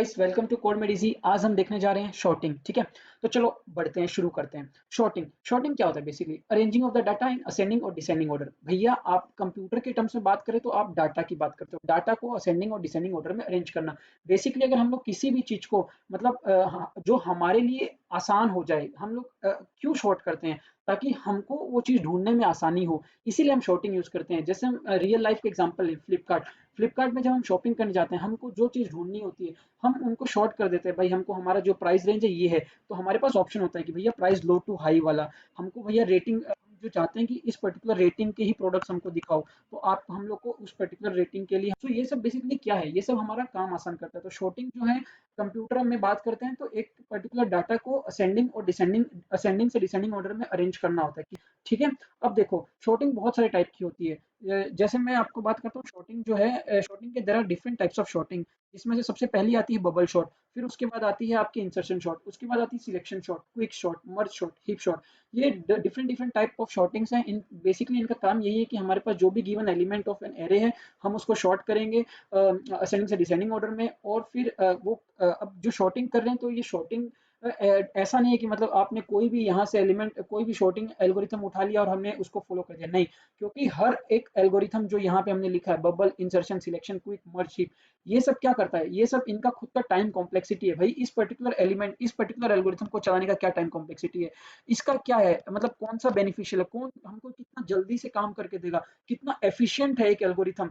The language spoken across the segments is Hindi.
Guys, welcome to code made easy. आज हम देखने जा रहे हैं शॉर्टिंग। ठीक है, तो चलो बढ़ते हैं, शुरू करते हैं। शॉर्टिंग शॉर्टिंग क्या होता है? Basically arranging of the data in ascending और डिसेंडिंग ऑर्डर। भैया, आप कंप्यूटर के टर्म्स में बात करें तो आप डाटा की बात करते हो, डाटा को असेंडिंग और डिसेंडिंग ऑर्डर में अरेंज करना। बेसिकली अगर हम लोग किसी भी चीज को मतलब जो हमारे लिए आसान हो जाए, हम लोग क्यों शॉर्ट करते हैं? ताकि हमको वो चीज ढूंढने में आसानी हो, इसीलिए हम शॉर्टिंग यूज करते हैं। जैसे हम रियल लाइफ के एग्जांपल है, फ्लिपकार्ट। फ्लिपकार्ट में जब हम शॉपिंग करने जाते हैं, हमको जो चीज़ ढूंढनी होती है, हम उनको शॉर्ट कर देते हैं। भाई, हमको हमारा जो प्राइस रेंज है ये है, तो हमारे पास ऑप्शन होता है कि भैया प्राइस लो टू हाई वाला। हमको भैया रेटिंग जो चाहते हैं कि इस पर्टिकुलर रेटिंग के ही प्रोडक्ट्स हमको दिखाओ, तो आप हम लोग को उस पर्टिकुलर रेटिंग के लिए। तो ये सब बेसिकली क्या है, ये सब हमारा काम आसान करता है। तो शॉर्टिंग जो है, कंप्यूटर में बात करते हैं तो एक पर्टिकुलर डाटा को असेंडिंग और डिसेंडिंग, असेंडिंग से डिसेंडिंग ऑर्डर में अरेंज करना होता है कि ठीक है। अब देखो, शॉर्टिंग बहुत सारे टाइप की होती है। जैसे मैं आपको बात करता हूँ, शॉर्टिंग जो है, शॉर्टिंग के there are different types of sorting. इसमें से सबसे पहली आती है बबल शॉट, फिर उसके बाद आती है आपकी इंसर्शन शॉट, उसके बाद आती है सिलेक्शन शॉट, क्विक शॉट, मर्ज शॉट, हीप शॉट। ये डिफरेंट डिफरेंट टाइप ऑफ शॉर्टिंग्स हैं। इन बेसिकली इनका काम यही है कि हमारे पास जो भी given element of an array है, हम उसको शॉर्ट करेंगे असेंडिंग से डिसेंडिंग ऑर्डर में। और फिर अब जो शॉर्टिंग कर रहे हैं, तो ये शॉर्टिंग ऐसा नहीं है कि मतलब आपने कोई भी यहाँ से एलिमेंट, कोई भी शॉर्टिंग एल्गोरिथम उठा लिया और हमने उसको फॉलो कर दिया, नहीं। क्योंकि हर एक एल्गोरिथम जो यहाँ पे हमने लिखा है, बबल, इंसर्शन, सिलेक्शन, क्विक, मर्ज, हीप, ये सब क्या करता है? ये सब इनका खुद का टाइम कॉम्प्लेक्सिटी है। भाई, इस पर्टिकुलर एलिमेंट, इस पर्टिकुलर एल्गोरिथम को चलाने का क्या टाइम कॉम्प्लेक्सिटी है, इसका क्या है, मतलब कौन सा बेनिफिशियल है, कौन हमको कितना जल्दी से काम करके देगा, कितना एफिशिएंट है एक एल्गोरिथम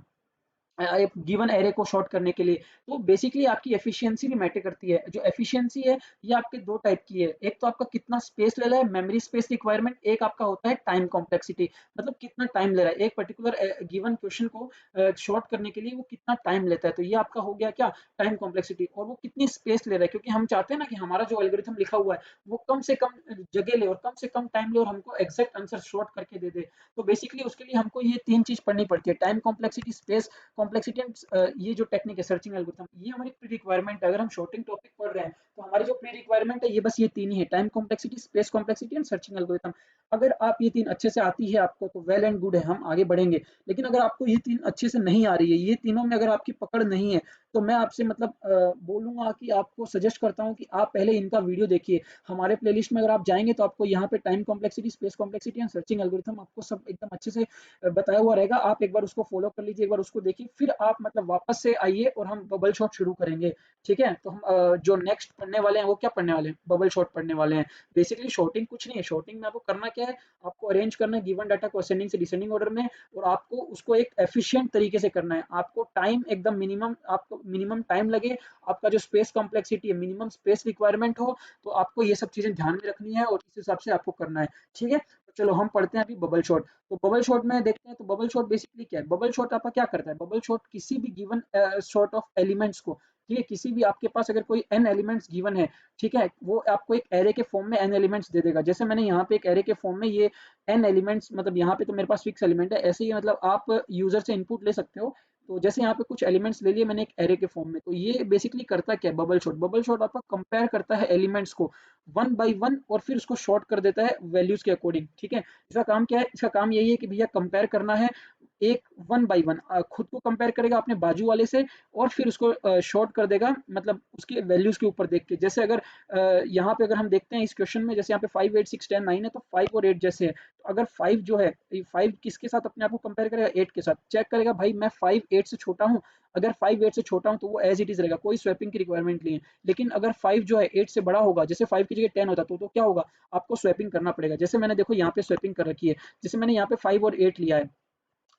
एक गिवन एरे को शॉर्ट करने के लिए। तो बेसिकली आपकी एफिशिएंसी भी मैटर करती है। जो एफिशिएंसी है, ये आपके दो टाइप की है। एक तो आपका कितना स्पेस ले रहा है, मेमोरी स्पेस रिक्वायरमेंट। एक आपका होता है टाइम कॉम्प्लेक्सिटी, मतलब कितना टाइम ले रहा है एक पर्टिकुलर गिवन क्वेश्चन को शॉर्ट करने के लिए, वो कितना टाइम लेता है। तो ये आपका हो गया क्या, टाइम कॉम्प्लेक्सिटी। और वो कितनी स्पेस ले रहा है, क्योंकि हम चाहते हैं ना कि हमारा जो एल्गोरिथम लिखा हुआ है वो कम से कम जगह ले और कम से कम टाइम ले और हमको एग्जैक्ट आंसर शॉर्ट करके दे दे। तो बेसिकली उसके लिए हमको ये तीन चीज पढ़नी पड़ती है: time complexity, space complexity and ये जो टेक्निक है सर्चिंग एल्गोरिथम, ये हमारी प्री रिक्वायरमेंट है। अगर हम शॉर्टिंग टॉपिक पढ़ रहे हैं तो हमारी जो प्री रिक्वायरमेंट है, ये बस ये तीन ही है: time complexity, space complexity and searching algorithm. अगर आप ये तीन अच्छे से आती है आपको, तो वेल एंड गुड है, हम आगे बढ़ेंगे। लेकिन अगर आपको ये तीन अच्छे से नहीं आ रही है, ये तीनों में अगर आपकी पकड़ नहीं है, तो मैं आपसे मतलब बोलूंगा कि आपको सजेस्ट करता हूँ कि आप पहले इनका वीडियो देखिए। हमारे प्लेलिस्ट में अगर आप जाएंगे तो आपको यहाँ पे time complexity, space complexity and searching algorithm आपको सब एकदम अच्छे से बताया हुआ रहेगा। आप एक बार उसको फॉलो कर लीजिए, एक बार उसको देखिए, फिर आप मतलब वापस से आइए और हम बबल शॉट शुरू करेंगे। ठीक है, तो हम जो नेक्स्ट पढ़ने वाले हैं वो क्या पढ़ने वाले हैं, बबल शॉट पढ़ने वाले हैं। बेसिकली शॉर्टिंग कुछ नहीं है। शॉर्टिंग में आपको करना क्या है, आपको अरेंज करना है गिवन डाटा को असेंडिंग से डिसेंडिंग ऑर्डर में, और आपको उसको एक एफिशिएंट तरीके से करना है। आपको टाइम एकदम मिनिमम, आपको मिनिमम टाइम लगे, आपका जो स्पेस कॉम्प्लेक्सिटी है, मिनिमम स्पेस रिक्वायरमेंट हो। तो आपको ये सब चीजें ध्यान में रखनी है और इस हिसाब से आपको करना है। ठीक है, तो चलो हम पढ़ते हैं अभी बबल शॉट। तो बबल शॉट में देखते हैं, तो बबल शॉट बेसिकली क्या है। बबल शॉट आपका क्या करता है, बबल शॉट किसी भी गिवन शॉट ऑफ एलिमेंट्स को, ठीक है, किसी भी आपके पास अगर कोई n एलिमेंट्स गिवन है, ठीक है, वो आपको एक एरे के फॉर्म में n एलिमेंट्स दे देगा। जैसे मैंने यहाँ पे एक एरे के फॉर्म में ये n एलिमेंट्स, मतलब यहाँ पे तो मेरे पास फिक्स एलिमेंट है, ऐसे ही मतलब आप यूजर से इनपुट ले सकते हो। तो जैसे यहाँ पे कुछ एलिमेंट्स ले लिए मैंने एक एरे के फॉर्म में, तो ये बेसिकली करता क्या है बबल शॉट। बबल शॉट आपका कंपेयर करता है एलिमेंट्स को वन बाय वन, और फिर उसको शॉर्ट कर देता है वैल्यूज के अकॉर्डिंग। ठीक है, इसका काम क्या है, इसका काम यही है कि भैया कंपेयर करना है एक वन बाय वन, खुद को कंपेयर करेगा अपने बाजू वाले से, और फिर उसको शॉर्ट कर देगा, मतलब उसके वैल्यूज के ऊपर देख के। जैसे अगर यहाँ पे अगर हम देखते हैं इस क्वेश्चन में, जैसे यहाँ पे 5, 8, 6, 10, 9 है, तो 5 और 8 जैसे है। तो अगर 5 जो है, 5 किसके साथ अपने आप को कंपेयर करेगा, 8 के साथ। चेक करेगा भाई मैं 5 8 से छोटा हूँ। अगर 5 8 से छोटा हूँ तो वो एज इट इज रहेगा, कोई स्वैपिंग की रिक्वायरमेंट नहीं है। लेकिन अगर 5 जो है 8 से बड़ा होगा, जैसे 5 की जगह 10 होता, तो क्या होगा, आपको स्वैपिंग करना पड़ेगा। जैसे मैंने देखो यहाँ पे स्वैपिंग कर रखी है, जैसे मैंने यहाँ पे 5 और 8 लिया है।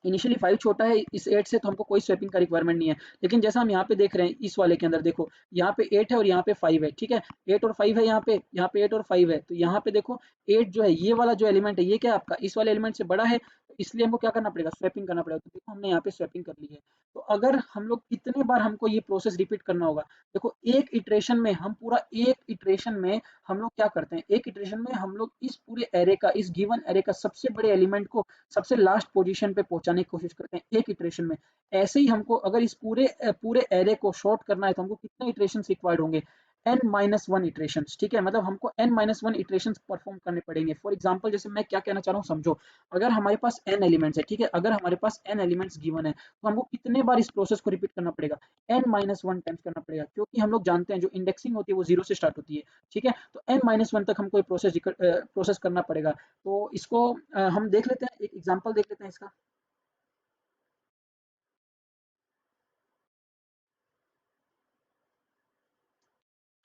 इनिशियली 5 छोटा है इस 8 से, तो हमको कोई स्वैपिंग का रिक्वायरमेंट नहीं है। लेकिन जैसा हम यहाँ पे देख रहे हैं इस वाले के अंदर, देखो यहाँ पे 8 है और यहाँ पे 5 है। ठीक है, 8 और 5 है, यहाँ पे 8 और 5 है, तो यहाँ पे देखो 8 जो है, ये वाला जो एलिमेंट है, ये क्या है आपका इस वाले एलिमेंट से बड़ा है, तो इसलिए हमको क्या करना पड़ेगा, स्वैपिंग करना पड़ेगा। तो देखो हमने यहाँ पे स्वैपिंग कर ली है। तो अगर हम लोग कितने बार हमको ये प्रोसेस रिपीट करना होगा, देखो एक इटरेशन में हम पूरा, एक इटरेशन में हम लोग क्या करते हैं, एक इटरेशन में हम लोग इस पूरे एरे का, इस गिवन एरे का सबसे बड़े एलिमेंट को सबसे लास्ट पोजीशन पे पहुंचाने की कोशिश करते हैं एक इटरेशन में। ऐसे ही हमको अगर इस पूरे पूरे एरे को शॉर्ट करना है, तो हमको कितने इटरेशन रिक्वायर्ड होंगे, n-1 इटरेशंस, ठीक है, मतलब हमको n-1 इटरेशंस परफॉर्म करने पड़ेंगे। फॉर एग्जांपल जैसे मैं क्या कहना चाह रहा हूँ समझो, अगर हमारे पास n एलिमेंट्स है, ठीक है, अगर हमारे पास n एलिमेंट्स गिवन है तो हमको कितने बार इस प्रोसेस को रिपीट करना पड़ेगा, n-1 टाइम्स करना पड़ेगा, क्योंकि हम लोग जानते हैं जो इंडेक्सिंग होती है वो 0 से स्टार्ट होती है, ठीक है, तो n-1 तक हमको प्रोसेस करना पड़ेगा। तो इसको हम देख लेते हैं, एक एग्जांपल देख लेते हैं इसका।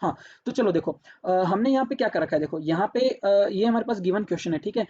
हाँ, तो चलो देखो, हमने यहाँ पे क्या कर रखा है, देखो यहाँ पे ये हमारे पास गिवन क्वेश्चन है, ठीक है,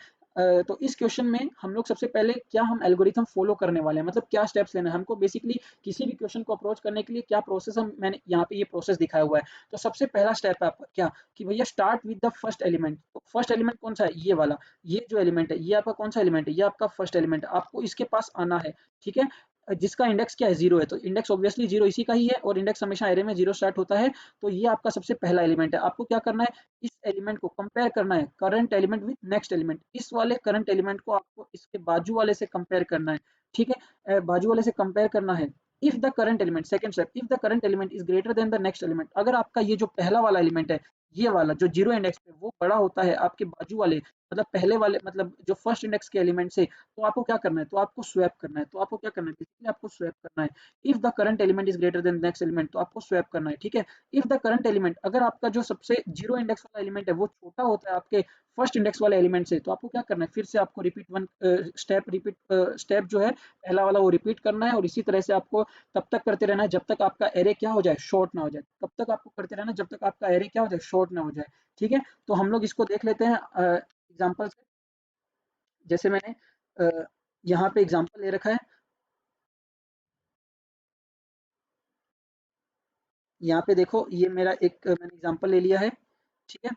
तो इस क्वेश्चन में हम लोग सबसे पहले क्या हम एल्गोरिथम फॉलो करने वाले हैं, मतलब क्या स्टेप्स लेना है हमको, बेसिकली किसी भी क्वेश्चन को अप्रोच करने के लिए क्या प्रोसेस, हम मैंने यहाँ पे ये प्रोसेस दिखाया हुआ है। तो सबसे पहला स्टेप है आपका क्या, कि भैया start with the first element. तो फर्स्ट एलिमेंट कौन सा है, ये वाला, ये जो एलिमेंट है ये आपका कौन सा एलिमेंट है, ये आपका फर्स्ट एलिमेंट है, आपको इसके पास आना है, ठीक है, जिसका इंडेक्स क्या है, जीरो है, तो इंडेक्स ऑब्वियसली जीरो इसी का ही है, और इंडेक्स हमेशा एरे में जीरो स्टार्ट होता है। तो ये आपका सबसे पहला एलिमेंट है, आपको क्या करना है, इस एलिमेंट को कंपेयर करना है, current element with next element, इस वाले करंट एलिमेंट को आपको इसके बाजू वाले से कंपेयर करना है, ठीक है, बाजू वाले से कंपेयर करना है। If the current element, second step, if the current element is greater then the next element, अगर आपका ये जो पहला वाला एलिमेंट है, ये वाला जो जीरो इंडेक्स पे, वो बड़ा होता है आपके बाजू वाले, मतलब पहले वाले, मतलब जो फर्स्ट इंडेक्स के एलिमेंट से, तो आपको क्या करना है, तो आपको स्वैप करना है, तो आपको क्या करना है, बेसिकली आपको स्वैप करना है। If the current element is greater then next element, तो आपको स्वैप करना है, ठीक है। इफ द करंट एलिमेंट, अगर आपका जो सबसे जीरो इंडेक्स वाला एलिमेंट है वो छोटा होता है आपके फर्स्ट इंडेक्स वाले एलिमेंट से, तो आपको क्या करना है, फिर से आपको repeat one step, repeat step जो है पहला वाला वो रिपीट करना है, और इसी तरह से आपको तब तक करते रहना है जब तक आपका एरे क्या हो जाए, शॉर्ट ना हो जाए, तब तक आपको करते रहना है जब तक आपका एरे क्या हो जाए, शॉर्ट ना हो जाए, ठीक है। तो हम लोग इसको देख लेते हैं एग्जाम्पल से। जैसे मैंने यहाँ पे एग्जाम्पल ले रखा है, यहाँ पे देखो, ये मेरा एक मैंने एग्जांपल ले लिया है, ठीक है।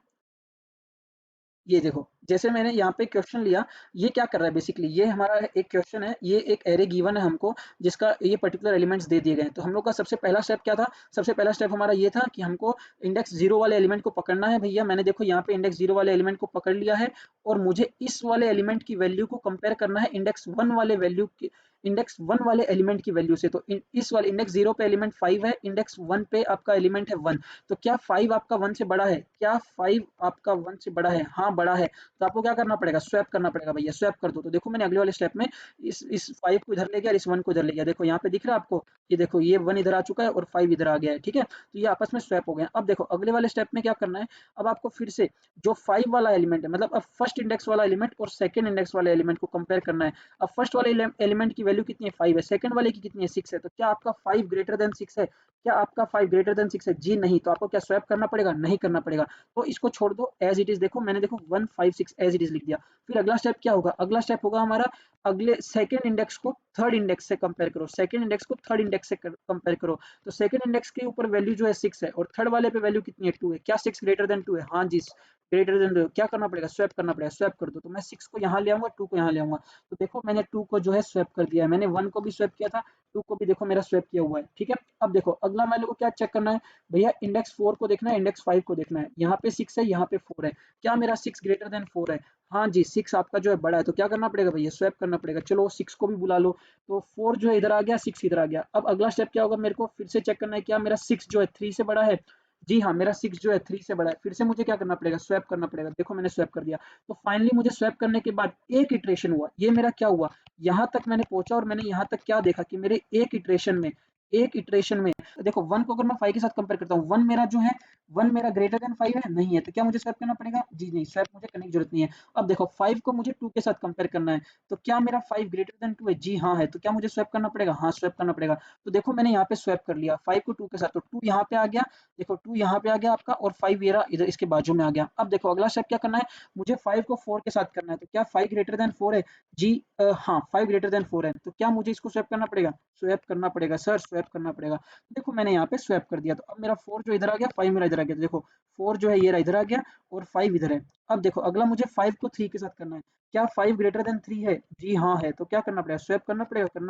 ये देखो, जैसे मैंने यहाँ पे क्वेश्चन लिया, ये क्या कर रहा है, बेसिकली ये हमारा एक क्वेश्चन है, ये एक एरे गिवन है हमको, जिसका ये पर्टिकुलर एलिमेंट्स दे दिए गए हैं। तो हम लोग का सबसे पहला स्टेप क्या था, सबसे पहला स्टेप हमारा ये था कि हमको इंडेक्स जीरो वाले एलिमेंट को पकड़ना है। भैया मैंने देखो यहाँ पे इंडेक्स जीरो वाले एलिमेंट को पकड़ लिया है, और मुझे इस वाले एलिमेंट की वैल्यू को कंपेयर करना है इंडेक्स वन वाले वैल्यू की, इंडेक्स वन वाले एलिमेंट की वैल्यू से। तो इस वाले इंडेक्स जीरो पे एलिमेंट फाइव है, इंडेक्स वन पे आपका एलिमेंट है वन, तो क्या फाइव आपका वन से बड़ा है, क्या फाइव आपका वन से बड़ा है, हाँ बड़ा है, तो आपको क्या करना पड़ेगा, स्वैप करना पड़ेगा। भैया स्वैप कर दो, तो देखो मैंने अगले वाले स्टेप में इस फाइव को इधर ले गया और इस वन को इधर ले गया, देखो यहाँ पे दिख रहा है आपको, ये देखो ये वन इधर आ चुका है और फाइव इधर आ गया है, ठीक है, तो ये आपस में स्वैप हो गए। अब देखो अगले वाले स्टेप में क्या करना है, अब आपको फिर से जो फाइव वाला एलिमेंट है, मतलब अब फर्स्ट इंडेक्स वाला एलिमेंट और सेकंड इंडेक्स वाले एलिमेंट को कंपेयर करना है। अब फर्स्ट वाले एलिमेंट की वैल्यू कितनी है, फाइव है, सेकंड वाले की कितनी है, सिक्स है, तो क्या आपका फाइव ग्रेटर देन सिक्स है, क्या आपका फाइव ग्रेटर देन सिक्स है, जी नहीं, तो आपको क्या स्वैप करना पड़ेगा, नहीं करना पड़ेगा, तो इसको छोड़ दो एज इट इज। देखो मैंने देखो one five six as it is लिख दिया। फिर अगला स्टेप क्या होगा, अगला स्टेप होगा हमारा, अगले सेकंड इंडेक्स को थर्ड इंडेक्स से कंपेयर करो, सेकंड इंडेक्स को थर्ड इंडेक्स से कंपेयर करो। तो सेकंड इंडेक्स के ऊपर वैल्यू जो है सिक्स है, और थर्ड वाले पे वैल्यू कितनी है, टू है, क्या सिक्स ग्रेटर देन टू है, हाँ जी ग्रेटर देन टू, क्या करना पड़ेगा, स्वैप करना पड़ेगा, स्वैप कर दो, तो मैं सिक्स को यहाँ ले आऊंगा, टू को यहाँ ले आऊंगा, तो देखो मैंने टू को जो है स्वैप कर दिया है, मैंने वन को भी स्वैप किया था, टू को भी देखो मेरा स्वैप किया हुआ है, ठीक है। अब देखो अगला मेरे को क्या चेक करना है, भैया इंडेक्स फोर को देखना है, इंडेक्स फाइव को देखना है, यहाँ पे सिक्स है, यहाँ पे फोर है, क्या मेरा सिक्स ग्रेटर देन फोर है, हाँ जी सिक्स आपका जो है बड़ा है, तो क्या करना पड़ेगा भैया, स्वैप करना पड़ेगा, चलो सिक्स को भी बुला लो, तो फोर जो है इधर आ गया, सिक्स इधर आ गया। अब अगला स्टेप क्या होगा, मेरे को फिर से चेक करना है क्या मेरा सिक्स जो है थ्री से बड़ा है, जी हाँ मेरा सिक्स जो है थ्री से बड़ा है, फिर से मुझे क्या करना पड़ेगा, स्वैप करना पड़ेगा, देखो मैंने स्वैप कर दिया। तो फाइनली मुझे स्वैप करने के बाद एक इटरेशन हुआ, ये मेरा क्या हुआ, यहाँ तक मैंने पहुंचा, और मैंने यहाँ तक क्या देखा कि मेरे एक इटरेशन में देखो वन को अगर मैं फाइव के साथ कंपेयर करता हूँ, वन मेरा जो है, वन मेरा ग्रेटर देन फाइव है, नहीं है, तो क्या मुझे स्वैप करना पड़ेगा, जी नहीं, स्वैप मुझे करने की जरूरत नहीं है। अब देखो फाइव को मुझे टू के साथ कंपेयर करना है, तो क्या मेरा फाइव ग्रेटर देन टू है, जी हाँ है, तो क्या मुझे स्वैप करना पड़ेगा, हाँ स्वैप करना पड़ेगा। तो देखो मैंने यहाँ पे स्वैप कर लिया फाइव को टू के साथ, तो टू यहाँ पे आ गया, देखो टू यहाँ पे आ गया आपका, और फाइव ये रहा इधर इसके बाजू में आ गया। अब देखो अगला स्टेप क्या करना है, मुझे फाइव को फोर के साथ करना है, तो क्या फाइव ग्रेटर देन फोर है, जी हाँ फाइव ग्रेटर देन फोर है, तो क्या मुझे इसको स्वैप करना पड़ेगा, स्वैप करना पड़ेगा सर, स्वैप करना पड़ेगा। देखो मैंने यहाँ पे स्वैप कर दिया, तो अब मेरा फोर जो इधर आ गया, फाइव मेरा इधर आ गया, तो देखो फोर जो है ये रहा इधर आ गया, और फाइव इधर है। अब देखो अगला मुझे फाइव को थ्री के साथ करना है, क्या फाइव ग्रेटर देन थ्री है, जी हाँ है, तो क्या करना पड़ेगा, स्वैप करना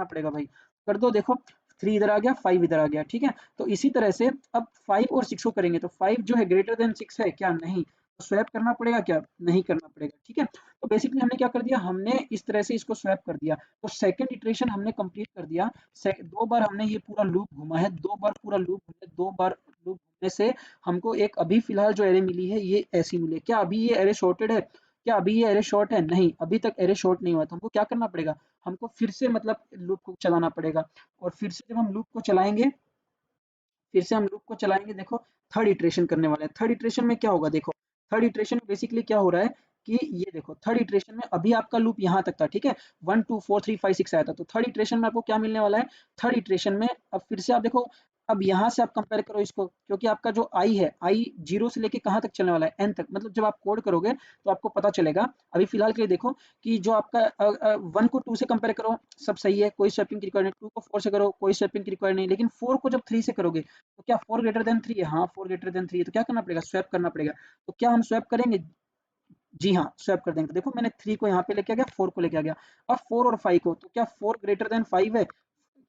पड़ेगा भाई, कर दो, देखो थ्री इधर आ गया, फाइव इधर आ गया, ठीक है। तो इसी तरह से अब फाइव और सिक्स को करेंगे, तो फाइव जो है ग्रेटर देन सिक्स है क्या, नहीं, तो स्वैप करना पड़ेगा क्या? नहीं करना पड़ेगा, ठीक है। तो बेसिकली हमने क्या कर दिया, हमने इस तरह से इसको स्वैप कर दिया। तो सेकंड इटरेशन हमने कंप्लीट कर दिया। 2 बार हमने ये पूरा लूप घुमा है, 2 बार पूरा लूप घूमे, 2 बार लूप घूमने से हमको एक अभी फिलहाल जो एरे मिली है ये ऐसी मिली है। क्या अभी ये एरे शॉर्टेड है? क्या अभी ये एरे शॉर्ट है? नहीं, अभी तक एरे शॉर्ट नहीं हुआ। तो हमको क्या करना पड़ेगा, हमको फिर से मतलब लूप को चलाना पड़ेगा। और फिर से जब हम लूप को चलाएंगे, फिर से हम लूप को चलाएंगे, देखो थर्ड इटरेशन करने वाले हैं। थर्ड इटरेशन में क्या होगा, देखो थर्ड इटरेशन में बेसिकली क्या हो रहा है कि ये देखो थर्ड इटरेशन में अभी आपका लूप यहाँ तक था, ठीक है, 1 2 4 3 5 6 आया था। तो थर्ड इटरेशन में आपको क्या मिलने वाला है, थर्ड इटरेशन में अब फिर से आप देखो, अब यहाँ से आप कंपेयर करो इसको, क्योंकि आपका जो आई है, आई जीरो से लेके कहाँ तक चलने वाला है, एन तक। मतलब जब आप कोड करोगे तो आपको पता चलेगा। अभी फिलहाल के लिए देखो कि जो आपका 1 को 2 से कंपेयर करो, सब सही है, कोई स्वैपिंग की रिक्वायरमेंट। 2 को 4 से करो, कोई स्वैपिंग की रिक्वायरमेंट नहीं। लेकिन 4 को जब 3 से करोगे तो क्या 4 ग्रेटर देन 3 है? हाँ, 4 ग्रेटर देन 3 है। तो क्या करना पड़ेगा, स्वैप करना पड़ेगा। तो क्या हम स्वैप करेंगे? जी हाँ, स्वैप कर देंगे। तो देखो मैंने 3 को यहाँ पे लेके आ गया, 4 को लेके आ गया। अब 4 और 5 को, तो क्या 4 ग्रेटर देन 5 है?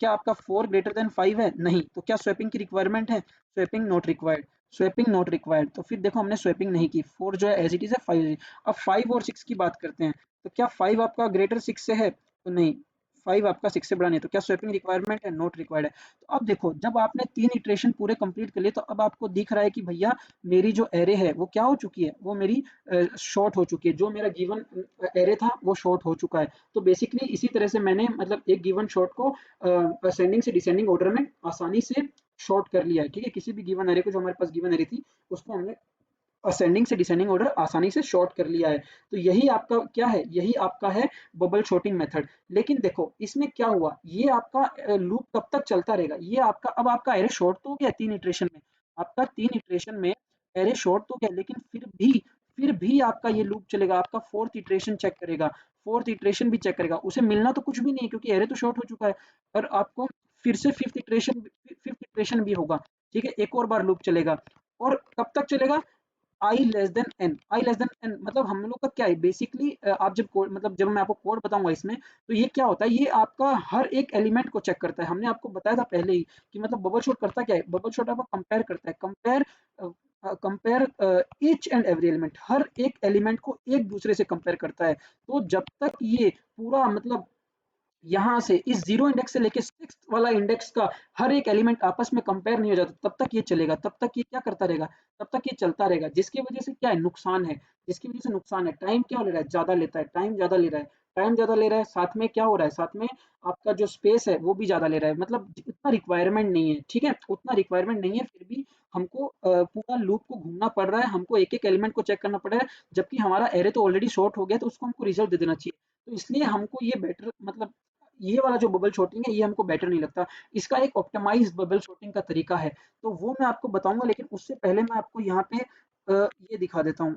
क्या आपका 4 ग्रेटर देन 5 है? नहीं। तो क्या स्वैपिंग की रिक्वायरमेंट है? Swapping not required. Swapping not required. तो फिर देखो हमने स्वैपिंग नहीं की। 4 जो है एज इट इज है, 5। अब 5 और 6 की बात करते हैं। तो क्या 5 आपका ग्रेटर 6 से है? तो नहीं, 5 आपका 6 से बड़ा नहीं है। तो क्या स्वैपिंग रिक्वायरमेंट है? नॉट रिक्वायर्ड है। तो अब देखो, जब आपने 3 इटरेशन पूरे कंप्लीट कर लिए, तो अब आपको दिख रहा है कि भैया मेरी जो एरे है वो क्या हो चुकी है, वो मेरी शॉर्ट हो चुकी है। जो मेरा गिवन एरे था वो शॉर्ट हो चुका है। तो बेसिकली इसी तरह से मैंने मतलब एक गिवन शॉर्ट को असेंडिंग से डिसेंडिंग ऑर्डर में आसानी से शॉर्ट कर लिया है, ठीक है। किसी भी गिवन एरे को, जो हमारे पास गिवन एरे थी, उसको हमने असेंडिंग से डिसेंडिंग ऑर्डर आसानी से शॉर्ट कर लिया है। तो यही आपका क्या है, यही आपका है बबल शॉर्टिंग मेथड। लेकिन देखो इसमें क्या हुआ, ये आपका लूप कब तक चलता रहेगा, ये आपका अब आपका एरे शॉर्ट तो हो गया 3 इटरेशन में, आपका 3 इटरेशन में एरे शॉर्ट तो गया, लेकिन फिर भी आपका ये लूप चलेगा। आपका फोर्थ इटरेशन चेक करेगा, फोर्थ इटरेशन भी चेक करेगा, उसे मिलना तो कुछ भी नहीं है क्योंकि एरे तो शॉर्ट हो चुका है। और आपको फिर से फिफ्थ इटरेशन भी होगा, ठीक है, एक और बार लूप चलेगा। और कब तक चलेगा, आई लेस देन एन। आई लेस देन एन मतलब हम लोग का क्या है बेसिकली, आप जब कोड मतलब जब मैं आपको कोड बताऊंगा इसमें, तो ये क्या होता है, ये आपका हर एक एलिमेंट को चेक करता है। हमने आपको बताया था पहले ही कि मतलब बबल शॉट करता क्या है, बबल शॉट आपको कंपेयर करता है, compare each and every element, हर एक एलिमेंट को एक दूसरे से कंपेयर करता है। तो जब तक ये पूरा मतलब यहाँ से इस जीरो इंडेक्स से लेके सिक्स वाला इंडेक्स का हर एक एलिमेंट आपस में कंपेयर नहीं हो जाता, तब तक ये चलेगा, तब तक ये क्या करता रहेगा, तब तक ये चलता रहेगा। जिसकी वजह से क्या है, नुकसान है, जिसकी वजह से नुकसान है, टाइम क्या ले रहा है, ज्यादा लेता है, टाइम ज्यादा ले रहा है, टाइम ज्यादा ले रहा है। साथ में क्या हो रहा है, साथ में आपका जो स्पेस है वो भी ज्यादा ले रहा है। मतलब उतना रिक्वायरमेंट नहीं है, ठीक है, उतना रिक्वायरमेंट नहीं है, फिर भी हमको पूरा लूप को घूमना पड़ रहा है, हमको एक एक एलिमेंट को चेक करना पड़ रहा है, जबकि हमारा एरे तो ऑलरेडी शॉर्ट हो गया, तो उसको हमको रिजल्ट दे देना चाहिए। तो इसलिए हमको ये बेटर मतलब ये वाला जो बबल शॉटिंग है ये हमको बेटर नहीं लगता। इसका एक ऑप्टिमाइज बबल शॉटिंग का तरीका है, तो वो मैं आपको बताऊंगा। लेकिन उससे पहले मैं आपको यहाँ पे ये दिखा देता हूँ।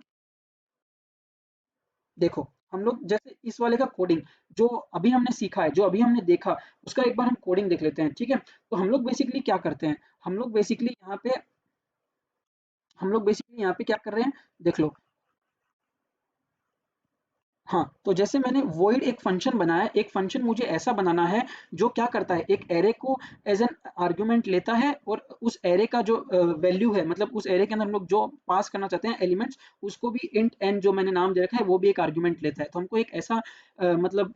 देखो हम लोग जैसे इस वाले का कोडिंग जो अभी हमने सीखा है, जो अभी हमने देखा, उसका एक बार हम कोडिंग देख लेते हैं, ठीक है। तो हम लोग बेसिकली क्या करते हैं, हम लोग बेसिकली यहाँ पे क्या कर रहे हैं, देख लो। हाँ, तो जैसे मैंने वॉइड एक फंक्शन बनाया है, एक फंक्शन मुझे ऐसा बनाना है जो क्या करता है, एक एरे को एज एन आर्गुमेंट लेता है, और उस एरे का जो वैल्यू है, मतलब उस एरे के अंदर हम लोग जो पास करना चाहते हैं एलिमेंट्स, उसको भी इंट एन जो मैंने नाम दे रखा है वो भी एक आर्गुमेंट लेता है। तो हमको एक ऐसा मतलब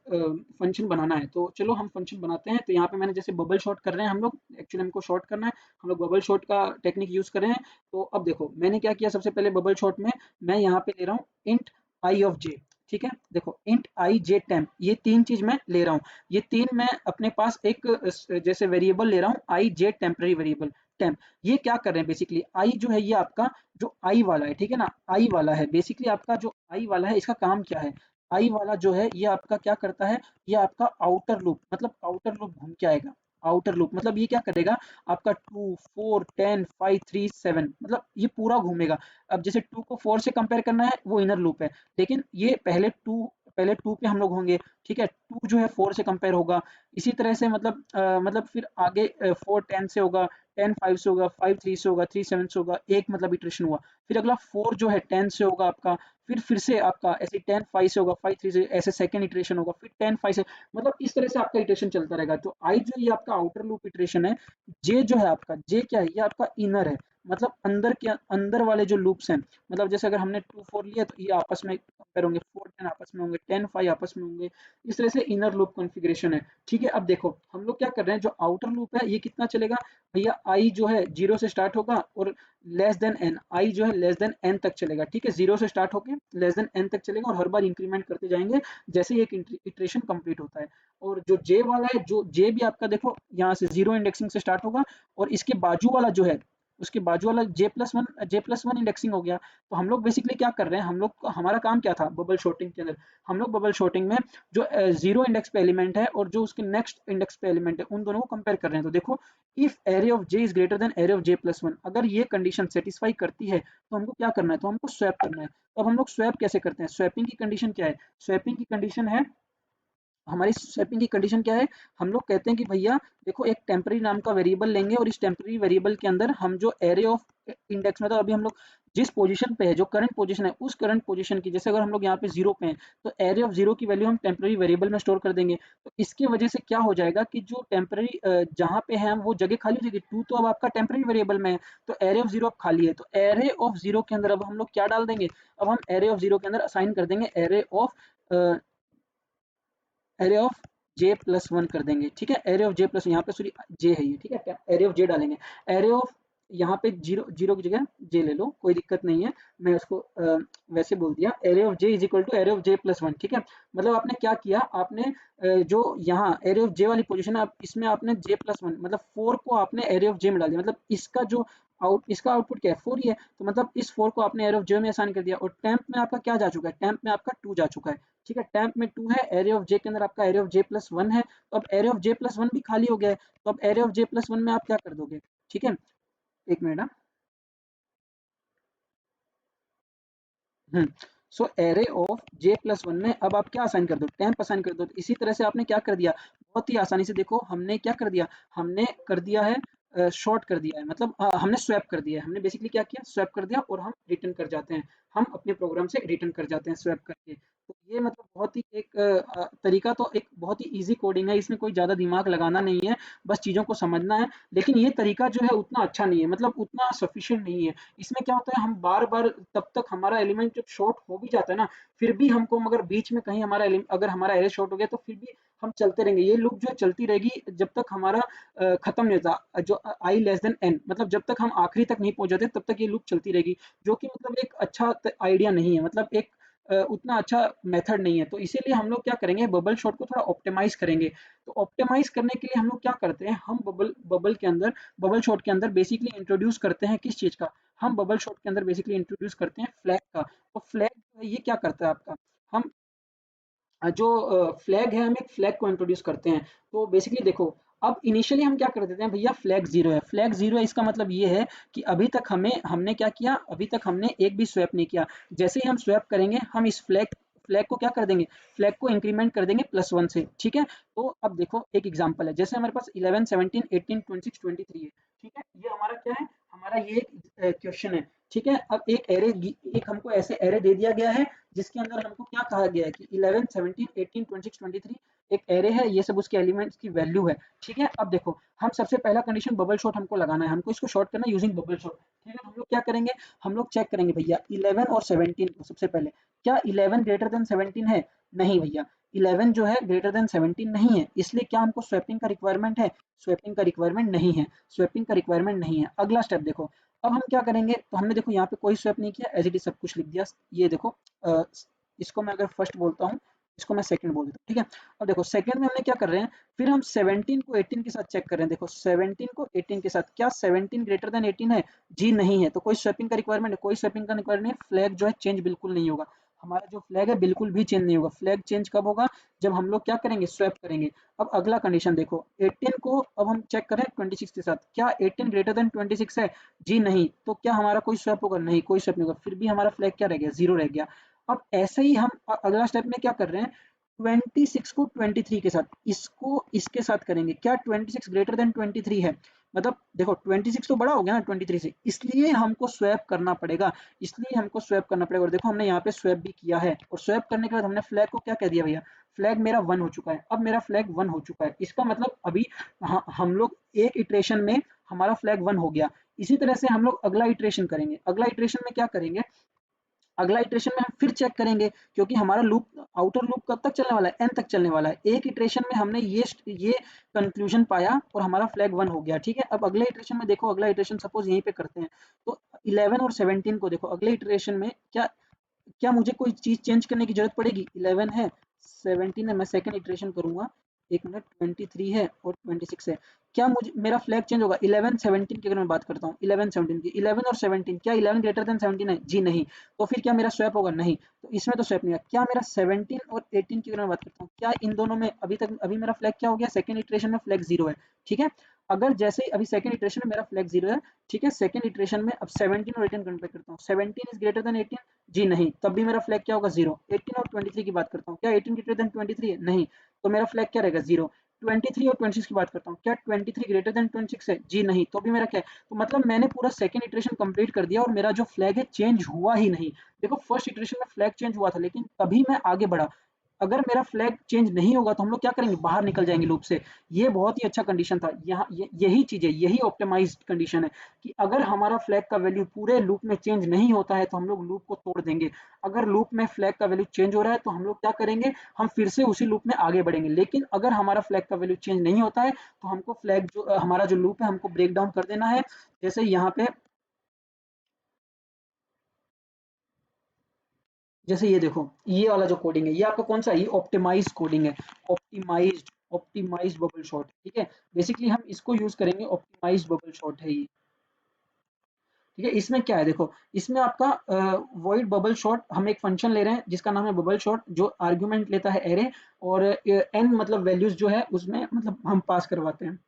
फंक्शन बनाना है। तो चलो हम फंक्शन बनाते हैं। तो यहाँ पे मैंने जैसे बबल शॉट कर रहे हैं हम लोग, एक्चुअली हमको शॉर्ट करना है, हम लोग बबल शॉट का टेक्निक यूज कर रहे हैं। तो अब देखो मैंने क्या किया, सबसे पहले बबल शॉट में मैं यहाँ पे ले रहा हूँ इंट आई ऑफ जे, ठीक है। देखो इंट आई जे टेम्प, ये तीन चीज मैं ले रहा हूँ। ये तीन मैं अपने पास एक जैसे वेरिएबल ले रहा हूँ, आई जे टेम्पररी वेरिएबल टेम्प। ये क्या कर रहे हैं बेसिकली, आई जो है ये आपका जो आई वाला है, ठीक है ना, आई वाला है बेसिकली आपका जो आई वाला है, इसका काम क्या है, आई वाला जो है ये आपका क्या करता है, ये आपका आउटर लूप मतलब आउटर लूप घूम के आएगा। आउटर लूप मतलब ये क्या करेगा, आपका 2 4 10 5 3 7 मतलब ये पूरा घूमेगा। अब जैसे 2 को 4 से कंपेयर करना है वो इनर लूप है, लेकिन ये पहले 2 पे हम लोग होंगे, ठीक है। 2 जो है 4 से कंपेयर होगा, इसी तरह से मतलब फिर आगे 4 10 से होगा, 10 5 से होगा, 5 3 से होगा, 3 7 से होगा, एक मतलब इटरेशन हुआ। फिर अगला 4 जो है 10 से होगा आपका, फिर से आपका ऐसे 10 5 से होगा, 5 3 से, ऐसे सेकंड इटरेशन होगा, फिर 10 5 से, मतलब इस तरह से आपका इटरेशन चलता रहेगा। तो आई जो ये आपका आउटर लूप इटरेशन है, जे जो है आपका, जे क्या है, ये आपका इनर है। मतलब अंदर के अंदर वाले जो लूप्स हैं, मतलब जैसे अगर हमने 2 4 लिया तो ये आपस में कंपेयर होंगे, 4 10 आपस में होंगे, 10 5 आपस में होंगे। इस तरह से इनर लूप कॉन्फ़िगरेशन है। ठीक है, अब देखो हम लोग क्या कर रहे हैं, जो आउटर लूप है ये कितना चलेगा भैया, आई जो है 0 से स्टार्ट होगा और लेस देन एन, आई जो है लेस देन एन तक चलेगा। ठीक है, 0 से स्टार्ट होके लेस देन एन तक चलेगा और हर बार इंक्रीमेंट करते जाएंगे जैसे ही एक इटरेशन कंप्लीट होता है। और जो जे वाला है, जो जे भी आपका देखो यहाँ से 0 इंडेक्सिंग से स्टार्ट होगा और इसके बाजू वाला जो है, उसके बाजू वाला जे प्लस वन इंडेक्सिंग हो गया। तो हम लोग बेसिकली क्या कर रहे हैं, हम लोग हमारा काम क्या था बबल शॉर्टिंग के अंदर, हम लोग बबल शॉर्टिंग में जो 0 इंडेक्स पे एलिमेंट है और जो उसके नेक्स्ट इंडेक्स पे एलिमेंट है उन दोनों को कंपेयर कर रहे हैं। तो देखो if array of J is greater than array of जे+1, अगर ये कंडीशन सेटिस्फाई करती है तो हमको क्या करना है, तो हमको स्वैप करना है। तो अब हम लोग स्वैप कैसे करते हैं, स्वैपिंग की कंडीशन क्या है, स्वैपिंग की कंडीशन है, हमारी स्वैपिंग की कंडीशन क्या है, हम लोग कहते हैं कि भैया देखो एक टेम्पररी नाम का वेरिएबल लेंगे और इस टेम्पररी वेरिएबल के अंदर हम जो एरे ऑफ इंडेक्स, मतलब अभी हम लोग जिस पोजीशन पे है, जो करंट पोजीशन है, उस करंट पोजीशन की, जैसे अगर हम लोग यहाँ पे 0 पे हैं तो एरे ऑफ 0 की वैल्यू हम टेम्पररी वेरिएबल में स्टोर कर देंगे। तो इसकी वजह से क्या हो जाएगा कि जो टेम्पररी जहाँ पे है हम वो जगह खाली हो जाएगी, 2 तो अब आपका टेम्पररी वेरिएबल में है, तो एरे ऑफ 0 अब खाली है। तो एरे ऑफ 0 के अंदर अब हम लोग क्या डाल देंगे, अब हम एरे ऑफ 0 के अंदर असाइन कर देंगे एरे ऑफ जे+1 कर देंगे। ठीक है, एरे ऑफ जे+, यहाँ पे सॉरी जे है ये, ठीक है, एरे ऑफ जे डालेंगे, एरे ऑफ यहाँ पे जीरो जीरो की जगह जे ले लो, कोई दिक्कत नहीं है, मैं उसको वैसे बोल दिया, array of J is equal to array of जे+1। ठीक है, मतलब आपने क्या किया, आपने जो यहाँ एरे ऑफ जे वाली पोजीशन है, इसमें आपने जे+1 मतलब 4 को आपने एरे ऑफ जे में डाल दिया, मतलब इसका जो इसका आउटपुट क्या है, 4 ही है, तो मतलब इस 4 को आपने एरे ऑफ जे में असाइन कर दिया और टेम्प में आपका क्या जा चुका है, टेम्प में आपका 2 जा चुका है। ठीक है, टेम्प में 2 है, एरे ऑफ जे के अंदर आपका एरे ऑफ जे+1 है, तो अब एरे ऑफ जे+1 भी खाली हो गया है, तो अब एरे ऑफ जे+1 में आप क्या कर दोगे। ठीक है, एक मिनट। सो एरे ऑफ जे+1 में अब आप क्या असाइन कर दो, टेम्प असाइन कर दो। तो इसी तरह से आपने क्या कर दिया, बहुत ही आसानी से देखो हमने क्या कर दिया, हमने कर दिया है शॉर्ट कर दिया है, मतलब हमने स्वैप कर दिया है, हमने बेसिकली क्या किया, स्वैप कर दिया और हम रिटर्न कर जाते हैं, हम अपने प्रोग्राम से रिटर्न कर जाते हैं स्वैप करके। तो ये मतलब बहुत ही एक तरीका, तो एक बहुत ही ईजी कोडिंग है, इसमें कोई ज़्यादा दिमाग लगाना नहीं है, बस चीज़ों को समझना है। लेकिन ये तरीका जो है उतना अच्छा नहीं है, मतलब उतना सफिशिएंट नहीं है। इसमें क्या होता है, हम बार-बार तब तक हमारा एलिमेंट जब शॉर्ट हो भी जाता है ना, फिर भी हमको मगर बीच में कहीं हमारा अगर हमारा एरे शॉर्ट हो गया तो फिर भी हम चलते रहेंगे। ये लूप जो है चलती रहेगी जब तक हमारा खत्म नहीं होता। जो आई लेस देन एन, मतलब जब तक हम आखिरी तक नहीं पहुंच जाते तब तक ये लूप चलती रहेगी, जो कि मतलब एक अच्छा आइडिया नहीं है, मतलब एक उतना अच्छा मेथड नहीं है। तो इसीलिए हम लोग क्या करेंगे, बबल शॉट को थोड़ा ऑप्टिमाइज करेंगे। तो ऑप्टिमाइज करने के लिए हम लोग क्या करते हैं, हम बबल बबल के अंदर बबल शॉट के अंदर बेसिकली इंट्रोड्यूस करते हैं किस चीज़ का, हम बबल शॉट के अंदर बेसिकली इंट्रोड्यूस करते हैं फ्लैग का। तो फ्लैग जो है ये क्या करता है आपका, हम जो फ्लैग है, हम एक फ्लैग को इंट्रोड्यूस करते हैं। तो बेसिकली देखो, अब इनिशियली हम क्या कर देते हैं भैया, फ्लैग जीरो है, फ्लैग जीरो है, इसका मतलब ये है कि अभी तक हमें हमने क्या किया, अभी तक हमने एक भी स्वैप नहीं किया। जैसे ही हम स्वैप करेंगे हम इस फ्लैग फ्लैग को क्या कर देंगे, फ्लैग को इंक्रीमेंट कर देंगे +1 से। ठीक है, तो अब देखो एक एग्जांपल है, जैसे हमारे पास 11 17 18 26 23 है। ठीक है, ये हमारा क्या है, हमारा ये एक क्वेश्चन है। ठीक है, अब एक हमको ऐसे एरे दे दिया गया है जिसके अंदर हमको क्या कहा गया है कि 11 17 18 26 23 एक एरे है, ये सब उसके एलिमेंट्स की वैल्यू है। ठीक है, अब देखो हम सबसे पहला कंडीशन बबल शॉट हमको लगाना है, हमको इसको शॉर्ट करना है यूजिंग बबल शॉट। ठीक है, तो हम लोग क्या करेंगे, हम लोग चेक करेंगे भैया 11 और 17 को, सबसे पहले क्या 11 ग्रेटर देन 17 है, नहीं भैया 11 जो है ग्रेटर देन 17 नहीं है, इसलिए क्या हमको स्वैपिंग का रिक्वायरमेंट है, स्वैपिंग का रिक्वायरमेंट नहीं है, स्वैपिंग का रिक्वायरमेंट नहीं है। अगला स्टेप देखो, अब हम क्या करेंगे, तो हमने देखो यहाँ पे कोई स्वैप नहीं किया, एज इट इज सब कुछ लिख दिया। ये देखो इसको मैं अगर फर्स्ट बोलता हूँ, इसको मैं सेकंड बोल देता हूँ। ठीक है, अब देखो सेकंड में हमने क्या कर रहे हैं, फिर हम 17 को 18 के साथ चेक कर रहे हैं। देखो 17 को 18 के साथ, क्या 17 ग्रेटर देन 18 है, जी नहीं है, तो कोई स्वैपिंग का रिक्वायरमेंट है, कोई स्वैपिंग का रिक्वायरमेंट नहीं, फ्लैग जो है चेंज बिल्कुल नहीं होगा, हमारा जो फ्लैग है बिल्कुल भी चेंज नहीं होगा। फ्लैग चेंज कब होगा, जब हम लोग क्या करेंगे, स्वैप करेंगे। अब अगला कंडीशन देखो, 18 को अब हम चेक करें 26 के साथ, क्या 18 ग्रेटर देन 26 है, जी नहीं, तो क्या हमारा कोई स्वैप होगा, नहीं कोई स्वैप नहीं होगा, फिर भी हमारा फ्लैग क्या रह गया, जीरो रह गया। अब ऐसे ही हम अगला स्टेप में क्या कर रहे हैं, 26 को 23 के साथ, इसको इसके साथ करेंगे, क्या 26 ग्रेटर देन 23 है, मतलब देखो 26 तो बड़ा हो गया ना 23 से, इसलिए हमको स्वैप करना पड़ेगा, इसलिए हमको स्वैप करना पड़ेगा। और देखो हमने यहाँ पे स्वैप भी किया है, और स्वैप करने के बाद हमने फ्लैग को क्या कह दिया भैया, फ्लैग मेरा 1 हो चुका है, अब मेरा फ्लैग 1 हो चुका है, इसका मतलब अभी हम लोग एक इटरेशन में हमारा फ्लैग 1 हो गया, इसी तरह से हम लोग अगला इटरेशन करेंगे। अगला इटरेशन में क्या करेंगे, अगला इटरेशन में हम फिर चेक करेंगे, क्योंकि हमारा लूप आउटर लूप कब तक चलने वाला है, एन तक चलने वाला है। एक इटरेशन में हमने ये कंक्लूजन पाया और हमारा फ्लैग 1 हो गया, ठीक है। अब अगले इटरेशन में देखो, अगला इटरेशन सपोज यहीं पे करते हैं, तो 11 और 17 को देखो, अगले इटरेशन में क्या क्या मुझे कोई चीज चेंज करने की जरूरत पड़ेगी, 11 है 17 है, मैं सेकंड इटरेशन करूंगा, एक मिनट, 23 है और 26 है, क्या मुझे मेरा फ्लैग चेंज होगा 11 17 की? अगर मैं बात करता हूँ 11 17 की, 11 और 17, क्या 11 ग्रेटर देन 17 है? जी नहीं। तो फिर क्या मेरा स्वैप होगा? नहीं। तो इसमें तो स्वैप नहीं है। क्या मेरा 17 और 18 की अगर मैं बात करता हूँ, क्या इन दोनों में अभी मेरा फ्लैग क्या हो गया, सेकंड इटरेशन में फ्लैग 0 है, ठीक है। अगर जैसे ही अभी सेकंड इटरेशन में मेरा फ्लैग 0 है, ठीक है, सेकंड इटरेशन में अब 17 और 18 कंपेयर करता हूँ, 17 इज ग्रेटर देन 18, जी नहीं, तब भी मेरा फ्लैग क्या होगा, 0। 18 और 23 की बात करता हूँ, क्या 18 ग्रेटर देन 23 है? नहीं, तो मेरा फ्लैग क्या रहेगा, 0। 23 और 26 की बात करता हूँ, क्या 23 ग्रेटर देन 26 है? जी नहीं, तो भी मेरा क्या है, तो मतलब मैंने पूरा सेकंड इटरेशन कंप्लीट कर दिया और मेरा जो फ्लैग है चेंज हुआ ही नहीं। देखो फर्स्ट इटरेशन में फ्लैग चेंज हुआ था, लेकिन तभी मैं आगे बढ़ा। अगर मेरा फ्लैग चेंज नहीं होगा तो हम लोग क्या करेंगे, बाहर निकल जाएंगे लूप से। ये बहुत ही अच्छा कंडीशन था। यहाँ यही चीज है, यही ऑप्टिमाइज्ड कंडीशन है कि अगर हमारा फ्लैग का वैल्यू पूरे लूप में चेंज नहीं होता है तो हम लोग लूप को तोड़ देंगे। अगर लूप में फ्लैग का वैल्यू चेंज हो रहा है तो हम लोग क्या करेंगे, हम फिर से उसी लूप में आगे बढ़ेंगे। लेकिन अगर हमारा फ्लैग का वैल्यू चेंज नहीं होता है तो हमको फ्लैग जो हमारा जो लूप है हमको ब्रेक डाउन कर देना है। जैसे यहाँ पे, जैसे ये देखो, ये वाला जो कोडिंग है ये आपका कौन सा है, ये ऑप्टिमाइज कोडिंग है। ऑप्टिमाइज्ड बबल शॉट, ठीक है। बेसिकली हम इसको यूज करेंगे, ऑप्टिमाइज्ड बबल शॉट है ये, ठीक है। इसमें क्या है देखो, इसमें आपका वॉइड बबल शॉट, हम एक फंक्शन ले रहे हैं जिसका नाम है बबल शॉट, जो आर्गुमेंट लेता है एरे, और एन मतलब वैल्यूज जो है उसमें मतलब हम पास करवाते हैं,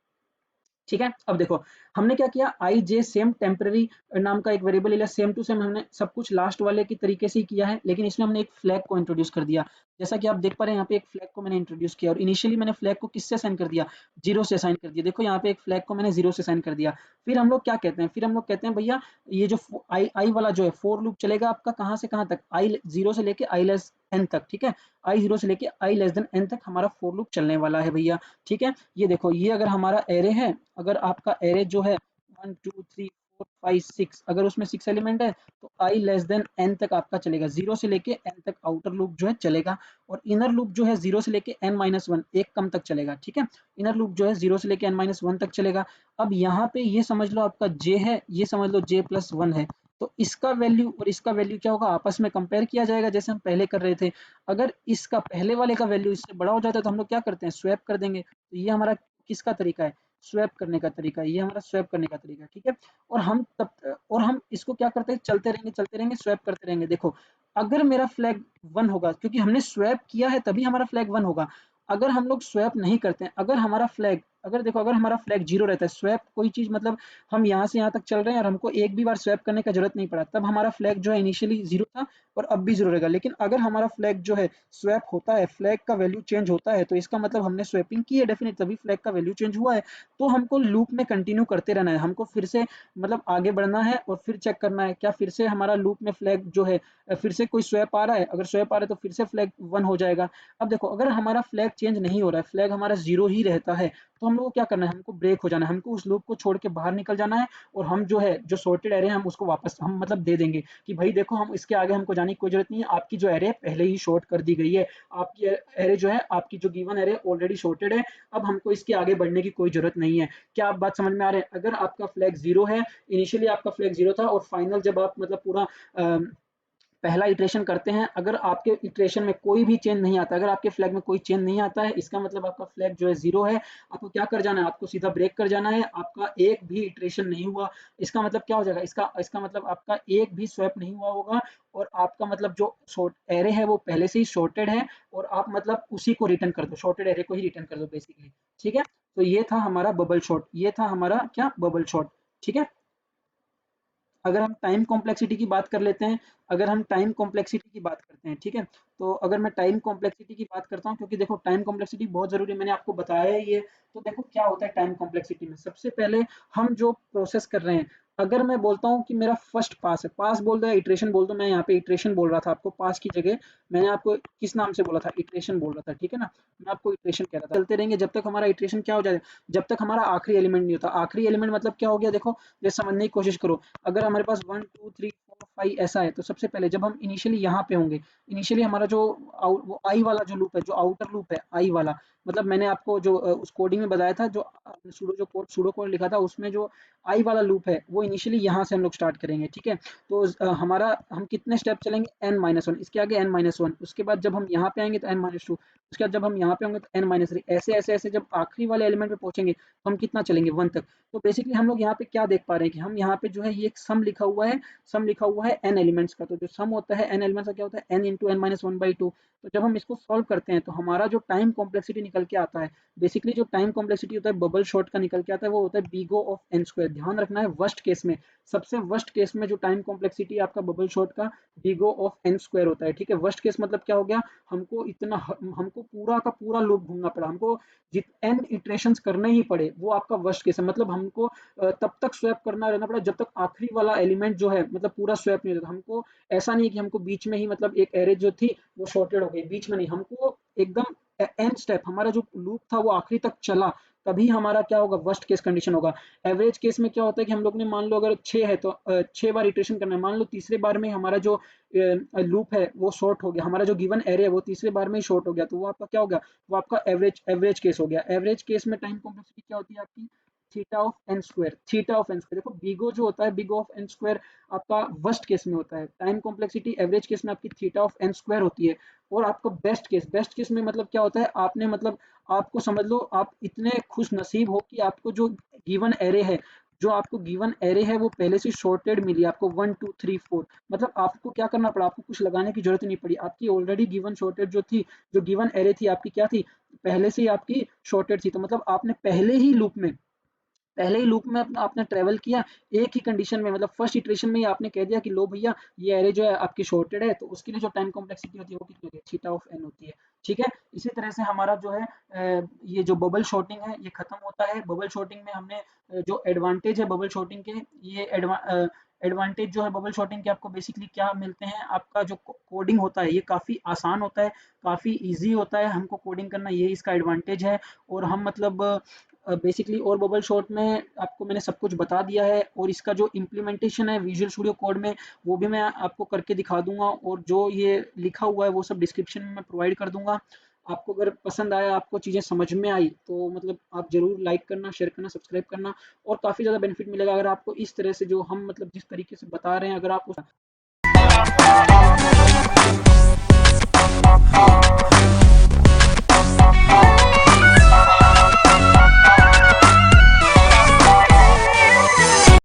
ठीक है। अब देखो, हमने क्या किया, आई जे सेम टेम्पररी नाम का एक वेरिएबल ले लिया, सेम टू सेम हमने सब कुछ लास्ट वाले की तरीके से ही किया है, लेकिन इसमें हमने एक फ्लैग को इंट्रोड्यूस कर दिया। जैसा कि आप देख पा रहे हैं यहाँ पे एक फ्लैग को मैंने इंट्रोड्यूस किया, और इनिशियली मैंने फ्लैग को किससे साइन कर दिया, 0 से साइन कर दिया। देखो यहाँ पे एक फ्लैग को मैंने 0 से साइन कर दिया। फिर हम लोग क्या कहते हैं, फिर हम लोग कहते हैं भैया, ये जो आई आई वाला जो है फोर लूप चलेगा आपका कहाँ से कहाँ तक, आई 0 से लेके आई लेस एन तक, ठीक है। आई 0 से लेके आई लेस देन एन तक हमारा फोर लूप चलने वाला है भैया, ठीक है। ये देखो, ये अगर हमारा एरे है, अगर आपका एरे जो है 1 2 3 4 5 6, अगर उसमें 6 एलिमेंट है तो आई लेस देन एन तक आपका चलेगा, 0 से लेके एन तक आउटर लूप जो है चलेगा। और इनर लूप जो है 0 से लेके एन माइनस वन, एक कम तक चलेगा, ठीक है। इनर लूप जो है 0 से लेके एन माइनस वन तक चलेगा। अब यहाँ पे ये समझ लो आपका जे है, ये समझ लो जे प्लस वन है। तो इसका वैल्यू और इसका वैल्यू क्या होगा, आपस में कंपेयर किया जाएगा जैसे हम पहले कर रहे थे। अगर इसका पहले वाले का वैल्यू इससे बड़ा हो जाता है तो हम लोग क्या करते हैं, स्वैप कर देंगे। तो ये हमारा किसका तरीका है, स्वैप करने का तरीका है, ये हमारा स्वैप करने का तरीका है, ठीक है। और हम इसको क्या करते हैं, चलते रहेंगे स्वैप करते रहेंगे। देखो, अगर मेरा फ्लैग 1 होगा, क्योंकि हमने स्वैप किया है तभी हमारा फ्लैग 1 होगा। अगर हम लोग स्वैप नहीं करते हैं, अगर हमारा फ्लैग, अगर देखो, अगर हमारा फ्लैग 0 रहता है, स्वैप कोई चीज़ मतलब हम यहाँ से यहाँ तक चल रहे हैं और हमको एक भी बार स्वैप करने का ज़रूरत नहीं पड़ा, तब हमारा फ्लैग जो है इनिशियली 0 था और अब भी 0 रहेगा। लेकिन अगर हमारा फ्लैग जो है स्वैप होता है, फ्लैग का वैल्यू चेंज होता है, तो इसका मतलब हमने स्वैपिंग की है डेफिनेट, तभी फ्लैग का वैल्यू चेंज हुआ है। तो हमको लूप में कंटिन्यू करते रहना है, हमको फिर से मतलब आगे बढ़ना है और फिर चेक करना है क्या फिर से हमारा लूप में फ्लैग जो है फिर से कोई स्वैप आ रहा है। अगर स्वैप आ रहा है तो फिर से फ्लैग 1 हो जाएगा। अब देखो, अगर हमारा फ्लैग चेंज नहीं हो रहा है, फ्लैग हमारा 0 ही रहता है, तो हम लोग को क्या करना है, हमको ब्रेक हो जाना है, हमको उस लूप को छोड़ के बाहर निकल जाना है। और हम जो है जो सॉर्टेड एरे हम उसको वापस हम मतलब दे देंगे कि भाई देखो, हम इसके आगे हमको जाने की कोई जरूरत नहीं है, आपकी जो एरे पहले ही शॉर्ट कर दी गई है, आपकी एरे जो है, आपकी जो गिवन एरे ऑलरेडी शॉर्टेड है, अब हमको इसके आगे बढ़ने की कोई जरूरत नहीं है। क्या आप बात समझ में आ रहे हैं, अगर आपका फ्लैग 0 है, इनिशियली आपका फ्लैग 0 था और फाइनल जब आप मतलब पूरा पहला इटरेशन करते हैं, अगर आपके इटरेशन में कोई भी चेंज नहीं आता, अगर आपके फ्लैग में कोई चेंज नहीं आता है, इसका मतलब आपका फ्लैग जो है 0 है। आपको क्या कर जाना है, आपको सीधा ब्रेक कर जाना है, आपका एक भी इटरेशन नहीं हुआ। इसका मतलब क्या हो जाएगा, इसका मतलब आपका एक भी स्वैप नहीं हुआ होगा, और आपका मतलब जो शॉर्ट एरे है वो पहले से ही शॉर्टेड है, और आप मतलब उसी को रिटर्न कर दो, शॉर्टेड एरे को ही रिटर्न कर दो बेसिकली, ठीक है। तो ये था हमारा बबल शॉट, ये था हमारा क्या, बबल शॉट, ठीक है। अगर हम टाइम कॉम्प्लेक्सिटी की बात कर लेते हैं, अगर हम टाइम कॉम्प्लेक्सिटी की बात करते हैं, ठीक है। तो अगर मैं टाइम कॉम्प्लेक्सिटी की बात करता हूँ, क्योंकि देखो टाइम कॉम्प्लेक्सिटी बहुत जरूरी है, मैंने आपको बताया है ये। तो देखो क्या होता है टाइम कॉम्प्लेक्सिटी में, सबसे पहले हम जो प्रोसेस कर रहे हैं, अगर मैं बोलता हूँ कि मेरा फर्स्ट पास है, पास बोल दो या इटरेशन बोल दो, मैं यहाँ पे इटरेशन बोल रहा था आपको, पास की जगह मैंने आपको किस नाम से बोला था, इटरेशन बोल रहा था, ठीक है ना, मैं आपको इटरेशन कह रहा था। चलते रहेंगे जब तक हमारा इटरेशन क्या हो जाए, जब तक हमारा आखिरी एलिमेंट नहीं होता। आखिरी एलिमेंट मतलब क्या हो गया, देखो ये समझने की कोशिश करो। अगर हमारे पास 1 2 3 4 5 ऐसा है, तो सबसे पहले जब हम इनिशियली यहाँ पे होंगे, इनिशियली हमारा जो वो आई वाला जो लूप है, जो आउटर लूप है आई वाला, मतलब मैंने आपको जो उस कोडिंग में बताया था, जो सूडो कोड लिखा था, उसमें जो आई वाला लूप है वो इनिशियली यहाँ से हम लोग स्टार्ट करेंगे, ठीक है। तो हमारा हम कितने स्टेप चलेंगे, n-1, इसके आगे n-1, उसके बाद जब हम यहाँ पे आएंगे तो n-2, उसके बाद जब हम यहाँ पे होंगे तो n-3, ऐसे ऐसे ऐसे जब आखिरी वाले एलिमेंट पे पहुंचेंगे तो हम कितना चलेंगे, 1 तक। तो बेसिकली हम लोग यहाँ पे क्या देख पा रहे हैं कि हम यहाँ पे जो है ये एक सम लिखा हुआ है, सम लिखा हुआ है n एलिमेंट्स का। तो जो सम होता है n एलिमेंट्स का क्या होता है, n इंटू n-1/2। तो जब हम इसको सॉल्व करते हैं तो हमारा जो टाइम कॉम्प्लेक्सिटी निकल के आता है, बेसिकली जो टाइम कॉम्प्लेक्सिटी होता है बबल शॉट का निकल के आता है, वो होता है बीगो ऑफ एन स्क्वायर। ध्यान रखना है, वर्स्ट केस में, सबसे वर्स्ट केस में जो टाइम कॉम्प्लेक्सिटी आपका बबल शॉट का बीगो ऑफ एन स्क्वायर होता है, ठीक है। वर्स्ट केस मतलब क्या हो गया, हमको पूरा का पूरा लूप घूमना पड़ा, हमको जित एन इटरेशंस करने ही पड़े, वो आपका वर्स्ट केस है। मतलब हमको तब तक स्वैप करना रहना पड़ा जब तक आखिरी वाला एलिमेंट जो है मतलब पूरा स्वैप नहीं होता। हमको ऐसा नहीं कि हमको बीच में ही मतलब एक एरे जो थी वो शॉर्टेड हो गई, बीच में नहीं, हमको एकदम एंड स्टेप हमारा जो लूप था वो आखिरी तक चला, तभी हमारा क्या होगा, वर्स्ट केस कंडीशन होगा। एवरेज केस में क्या होता है कि हम लोग ने मान लो अगर 6 है तो 6 बार इटरेशन करना है, मान लो तीसरे बार में हमारा जो लूप है वो शॉर्ट हो गया, हमारा जो गिवन एरे है वो तीसरे बार में ही शॉर्ट हो गया, तो वो आपका क्या हो गया, वो आपका एवरेज केस हो गया। एवरेज केस में टाइम कॉम्प्लेक्सिटी क्या होती है आपकी, theta of n square, theta of n square. देखो बीगो जो होता है, बीगो ऑफ एन स्क्वायर आपका वर्स्ट केस में होता है, टाइम कॉम्प्लेक्सिटी एवरेज केस में आपकी थीटा ऑफ एन स्क्वायर होती है। और आपका बेस्ट केस में मतलब क्या होता है, आपने मतलब आपको समझ लो आप इतने खुश नसीब हो कि आपको जो गिवन एरे है, जो आपको गिवन एरे है वो पहले से शॉर्टेड मिली आपको 1 2 3 4, मतलब आपको क्या करना पड़ा, आपको कुछ लगाने की जरूरत नहीं पड़ी, आपकी ऑलरेडी गिवन शॉर्टेड जो थी, जो गिवन एरे थी आपकी क्या थी, पहले से ही आपकी शॉर्टेड थी। तो मतलब आपने पहले ही लूप में आपने ट्रेवल किया एक ही कंडीशन में, मतलब फर्स्ट इटरेशन में ही आपने कह दिया कि लो भैया ये एरे जो है आपकी शॉर्टेड है, तो उसके लिए जो टाइम कॉम्प्लेक्सिटी होती है वो कितनी होती है, थीटा ऑफ एन होती है, ठीक है। इसी तरह से हमारा जो है ये जो बबल शॉर्टिंग है ये खत्म होता है। बबल शॉर्टिंग में हमने जो एडवांटेज है बबल शॉर्टिंग के, ये एडवांटेज जो है बबल शॉर्टिंग के आपको बेसिकली क्या मिलते हैं, आपका जो कोडिंग होता है ये काफ़ी आसान होता है, काफ़ी इजी होता है हमको कोडिंग करना, ये इसका एडवांटेज है। और हम मतलब बेसिकली और बबल शॉट में आपको मैंने सब कुछ बता दिया है, और इसका जो इम्प्लीमेंटेशन है विजुअल स्टूडियो कोड में वो भी मैं आपको करके दिखा दूंगा, और जो ये लिखा हुआ है वो सब डिस्क्रिप्शन में मैं प्रोवाइड कर दूंगा। आपको अगर पसंद आया, आपको चीज़ें समझ में आई, तो मतलब आप जरूर लाइक करना, शेयर करना, सब्सक्राइब करना, और काफ़ी ज़्यादा बेनिफिट मिलेगा अगर आपको इस तरह से जो हम मतलब जिस तरीके से बता रहे हैं अगर आप उस